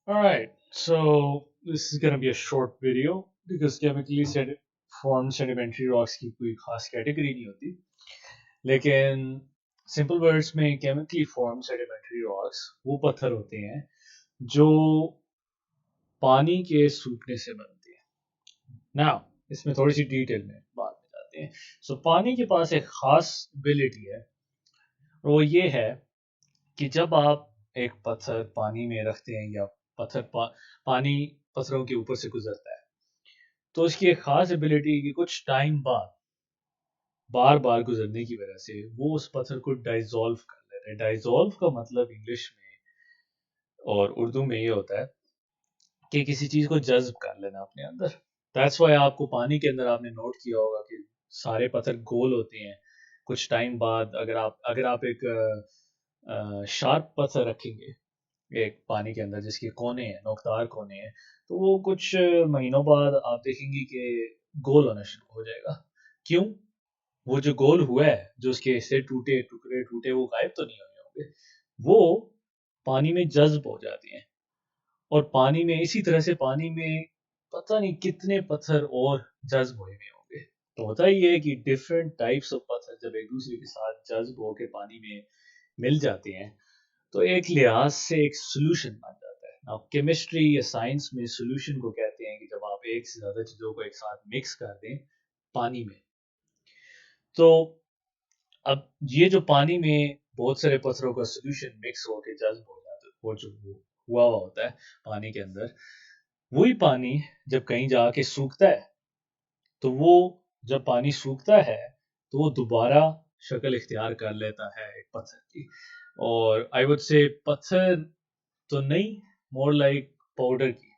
Alright, so this is gonna be a short video because chemically formed sedimentary rocks की कोई खास category नहीं होती, लेकिन सिंपल वर्ड्स में chemically formed sedimentary rocks वो पत्थर होते हैं जो पानी के सूखने से बनते हैं. Now इसमें थोड़ी सी डिटेल में बात में जाते हैं. So पानी के पास एक खास एबिलिटी है और वो ये है कि जब आप एक पत्थर पानी में रखते हैं या पानी पत्थरों के ऊपर से गुजरता है तो उसकी एक खास एबिलिटी है कि कुछ टाइम बाद बार बार गुजरने की वजह से वो उस पत्थर को डाइजॉल्व कर लेता है. डाइजॉल्व का मतलब इंग्लिश में और उर्दू में ये होता है कि किसी चीज को जज्ब कर लेना अपने अंदर. दैट्स वाई आपको पानी के अंदर आपने नोट किया होगा कि सारे पत्थर गोल होते हैं. कुछ टाइम बाद अगर आप एक शार्प पत्थर रखेंगे एक पानी के अंदर जिसके कोने हैं, नोकदार कोने हैं, तो वो कुछ महीनों बाद आप देखेंगे कि गोल होना शुरू हो जाएगा. क्यों? वो जो गोल हुआ है, जो उसके हिस्से टूटे टुकड़े टूटे वो गायब तो नहीं हुए होंगे, वो पानी में जज्ब हो जाते हैं. और पानी में इसी तरह से पानी में पता नहीं कितने पत्थर और जज्ब हुए हुए होंगे. तो होता ही है कि डिफरेंट टाइप्स ऑफ पत्थर जब एक दूसरे के साथ जज्ब होकर पानी में मिल जाते हैं तो एक लिहाज से एक सोल्यूशन बन जाता है. अब केमिस्ट्री या साइंस में सोल्यूशन को कहते हैं कि जब आप एक से ज्यादा चीजों को एक साथ मिक्स कर दें पानी में. तो अब ये जो पानी में बहुत सारे पत्थरों का सोल्यूशन मिक्स होकर जज्ब हो जाता है, वो जो हुआ हुआ होता है पानी के अंदर, वही पानी जब कहीं जाके सूखता है तो वो जब पानी सूखता है तो वो दोबारा शक्ल इख्तियार कर लेता है एक पत्थर की. और आई वुड से पत्थर तो नहीं, मोर लाइक पाउडर की.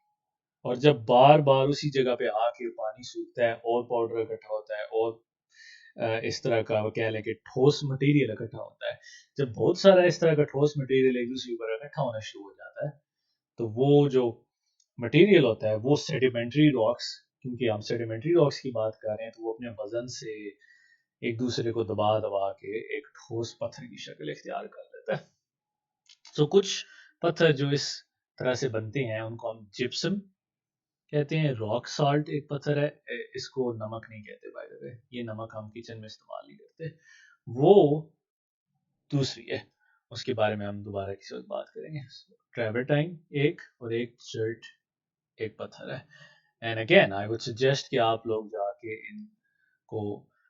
और जब बार बार उसी जगह पे आके पानी सूखता है और पाउडर इकट्ठा होता है और इस तरह का वो कह लें कि ठोस मटेरियल इकट्ठा होता है. जब बहुत सारा इस तरह का ठोस मटेरियल एक दूसरे पर इकट्ठा होना शुरू हो जाता है तो वो जो मटेरियल होता है वो सेडिमेंट्री रॉक्स, क्योंकि हम सेडिमेंट्री रॉक्स की बात कर रहे हैं तो वो अपने वजन से एक दूसरे को दबा दबा के एक ठोस पत्थर की शक्ल इख्तियार कर लेता है. तो कुछ पत्थर जो इस तरह से बनते हैं उनको हम जिप्सम कहते हैं. रॉक साल्ट एक पत्थर है, इसको नमक नहीं कहते बाय द वे, ये नमक हम किचन में इस्तेमाल नहीं करते. वो दूसरी है, उसके बारे में हम दोबारा किसी वक्त बात करेंगे. ट्रेवर्टाइन एक और एक जर्ट एक पत्थर है. And again I would suggest कि आप लोग जाके इनको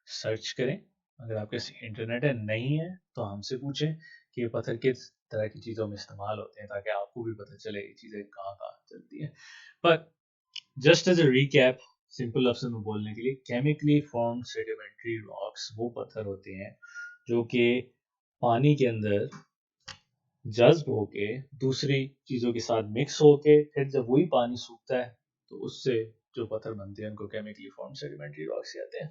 सर्च करें. अगर आपके इंटरनेट है नहीं है तो हमसे पूछें कि ये पत्थर किस तरह की चीज़ों में इस्तेमाल होते हैं ताकि आपको भी पता चले ये चीज़ें कहाँ कहाँ चलती हैं. But just as a recap, simple लफ्ज़ में बोलने के लिए, केमिकली फॉर्म सेडिमेंट्री रॉक्स वो पत्थर होते हैं जो कि पानी के अंदर जज्ब होके दूसरी चीज़ों के साथ मिक्स होके फिर जब वही पानी सूखता है तो उससे जो पत्थर बनते हैं उनको केमिकली फॉर्म सेडिमेंट्री रॉक्स कहते हैं.